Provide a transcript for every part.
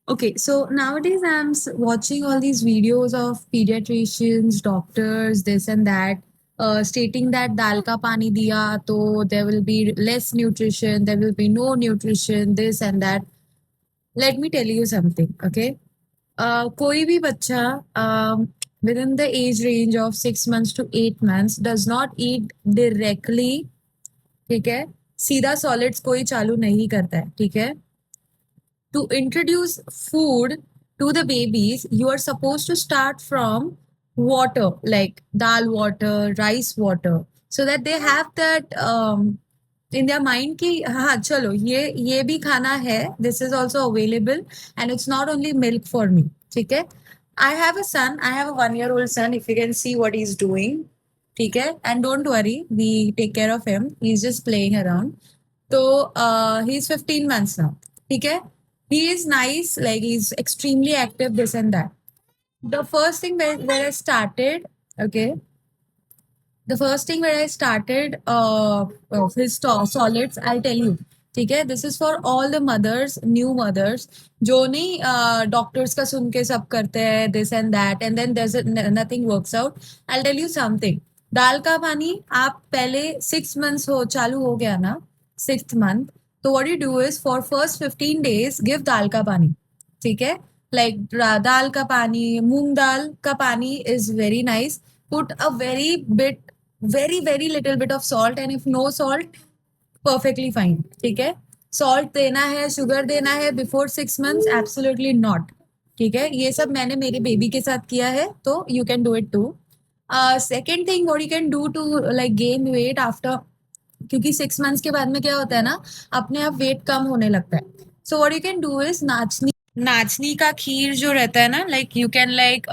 Okay, so nowadays I'm watching all these videos of pediatricians, doctors, this and that, stating that dal ka pani diya to there will be less nutrition, there will be no nutrition, this and that. Let me tell you something, okay? कोई भी बच्चा within the age range of 6 months to 8 months does not eat directly, ठीक है? सीधा solids कोई चालू नहीं करता है, ठीक है? To introduce food to the babies, you are supposed to start from water, like dal water, rice water, so that they have that in their mind कि हाँ चलो ये भी खाना है, this is also available and it's not only milk for me, ठीक है? I have a son, I have a 1 year old son, if you can see what he's doing, ठीक है? And don't worry, we take care of him, he's just playing around. So he's 15 months now, ठीक है? He is nice, like he's extremely active, this and that. The first thing where I started, okay, the first thing where I started of his solids, I'll tell you. ठीक है, this is for all the mothers, new mothers जो नहीं doctors का सुन के सब करते हैं this and that and then there nothing works out. I tell you something. दाल का पानी आप पहले 6 मंथ्स हो चालू हो गया ना, 6th month, तो what you do is for first 15 days give दाल का पानी. ठीक है, लाइक दाल का पानी, मूंग दाल का पानी is very nice. Put a very little bit of salt, and if no salt, perfectly fine. ठीक है, सॉल्ट देना है, शुगर देना है बिफोर 6 months, एब्सोल्युटली नॉट. ठीक है, ये सब मैंने मेरे बेबी के साथ किया है, तो you can do it too. Second thing what you can do to like gain weight after, क्योंकि 6 months के बाद में क्या होता है ना, अपने आप वेट कम होने लगता है. So what you can do is nachni. नाचनी का खीर जो रहता है ना, like you can like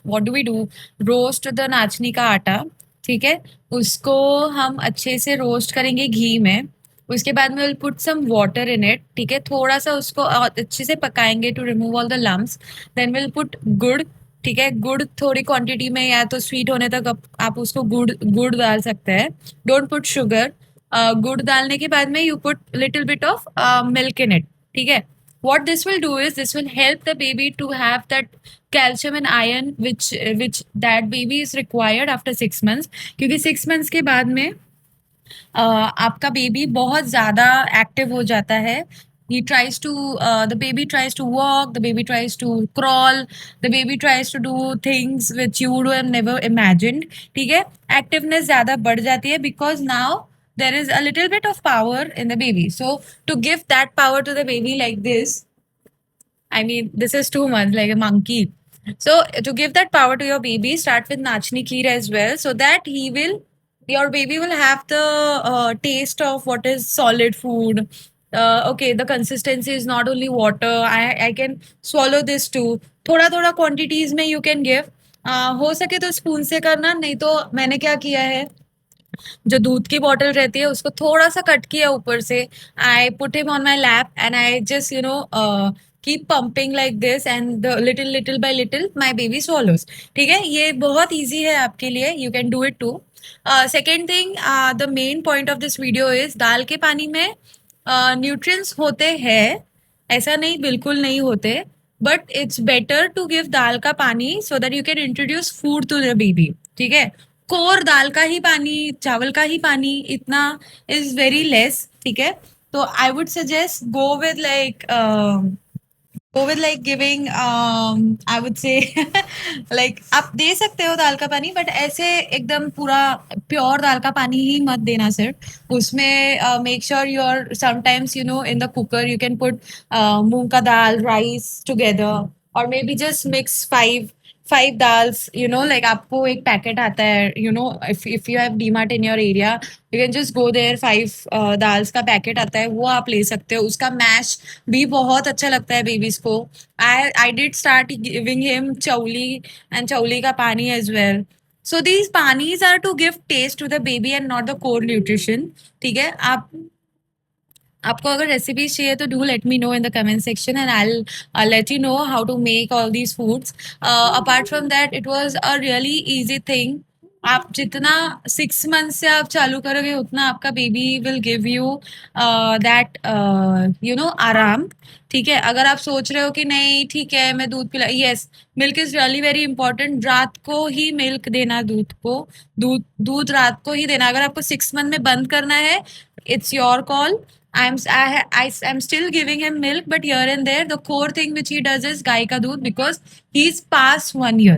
what do we do, roast the nachni का आटा. ठीक है, उसको हम अच्छे से रोस्ट करेंगे घी में. उसके बाद में will put some water in it. ठीक है, थोड़ा सा उसको अच्छे से पकाएंगे to remove all the lumps. Then will put gur. ठीक है, गुड़ थोड़ी क्वांटिटी में, या तो स्वीट होने तक आप उसको गुड़ गुड़ डाल सकते हैं. Don't put sugar. गुड़ डालने के बाद में you put little bit of milk in it. ठीक है, what this will do is this will help the baby to have that calcium and iron which that baby is required after 6 months. क्योंकि 6 months के बाद में आपका baby बहुत ज्यादा active हो जाता है. he tries to the baby tries to walk, the baby tries to crawl, the baby tries to do things which you would have never imagined. ठीक है, एक्टिवनेस ज्यादा बढ़ जाती है because now there is a little bit of power in the baby. So to give that power to the baby like this, I mean, this is too much like a monkey. So to give that power to your baby, start with nachni kheer as well, so that your baby will have the taste of what is solid food. Okay, the consistency is not only water. I can swallow this too. थोड़ा थोड़ा quantities में you can give. हो सके तो spoon से करना, नहीं तो मैंने क्या किया है, जो दूध की बॉटल रहती है उसको थोड़ा सा कट किया ऊपर से. I put him on my lap and I just keep pumping like this and little little by little my baby swallows. ठीक है, ये बहुत ईजी है आपके लिए, you can do it too. Second thing, the main point of this video is दाल के पानी में न्यूट्रिएंट्स होते हैं, ऐसा नहीं बिल्कुल नहीं होते, but it's better to give दाल का पानी so that you can introduce food to the baby. ठीक है, कोर दाल का ही पानी, चावल का ही पानी, इतना इज वेरी लेस. ठीक है, तो I would suggest go with like giving I would say like आप दे सकते हो दाल का पानी, बट ऐसे एकदम पूरा प्योर दाल का पानी ही मत देना. सिर्फ उसमें make sure your sometimes in the cooker you can put मूंग का दाल, राइस टुगेदर, और maybe just mix five dals. Like आपको एक पैकेट आता है, if you have DMart in your area, you can just go there. 5 dals का packet आता है, वो आप ले सकते हो. उसका मैश भी बहुत अच्छा लगता है बेबीज को. I did start giving him chawli and चौली का पानी as well. So these panis are to give taste to the baby and not the core nutrition. ठीक है, आपको अगर रेसिपीज चाहिए तो do let me know in the comment section and I let you know how to make all these foods. Apart from that, it was a really easy thing आप जितना 6 month से आप चालू करोगे उतना आपका baby will give you that आराम। ठीक है, अगर आप सोच रहे हो कि नहीं ठीक है मैं दूध पिला, yes, milk is really very important. रात को ही मिल्क देना दूध को, दूध दूध रात को ही देना। अगर आपको 6 मंथ में बंद करना है, it's your call. I'm still giving him milk, but here and there, the core thing which he does is गाय का दूध, because he's past 1 year।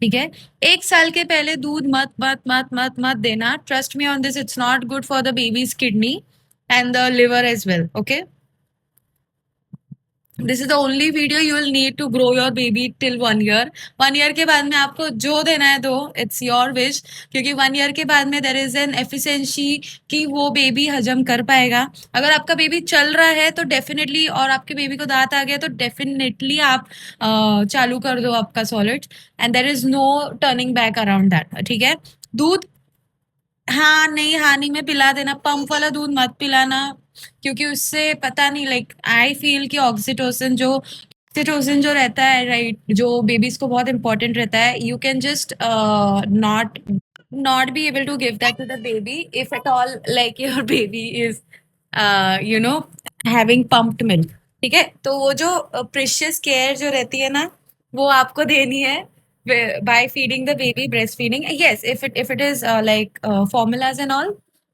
ठीक है, 1 साल के पहले दूध मत मत मत मत मत देना। Trust me on this, it's not good for the baby's kidney and the liver as well. Okay, this is the only video you will need to grow your baby till 1 year. 1 year के बाद में आपको जो देना है दो, it's your wish, क्योंकि 1 year के बाद में देर इज एन एफिशिएंसी कि वो बेबी हजम कर पाएगा। अगर आपका बेबी चल रहा है तो डेफिनेटली, और आपके बेबी को दांत आ गया तो डेफिनेटली आप चालू कर दो आपका solid, and there is no turning back around that. ठीक है, दूध, हाँ नहीं, हानि में पिला देना, पंप वाला दूध मत पिलाना, क्योंकि उससे पता नहीं, लाइक आई फील कि ऑक्सीटोसिन जो रहता है, राइट, जो बेबीज को बहुत इंपॉर्टेंट रहता है, you can just not be able to give that to the baby if at all like your baby is you know having pumped milk। ठीक है, तो वो जो प्रेशियस केयर जो रहती है ना, वो आपको देनी है by feeding the baby, breastfeeding, yes, if it is like formulas and all,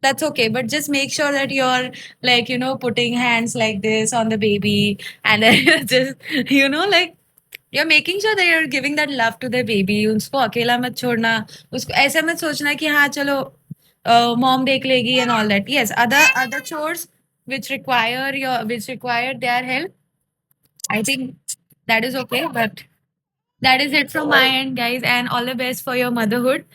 that's okay, but just make sure that you're like putting hands like this on the baby, and then just like you're making sure that you're giving that love to the baby। उसको अकेला मत छोड़ना, उसको ऐसा मत सोचना कि हाँ चलो मॉम देख लेगी and all that। Yes, other chores which require their help, I think that is okay, but that is it from my end, guys, and all the best for your motherhood।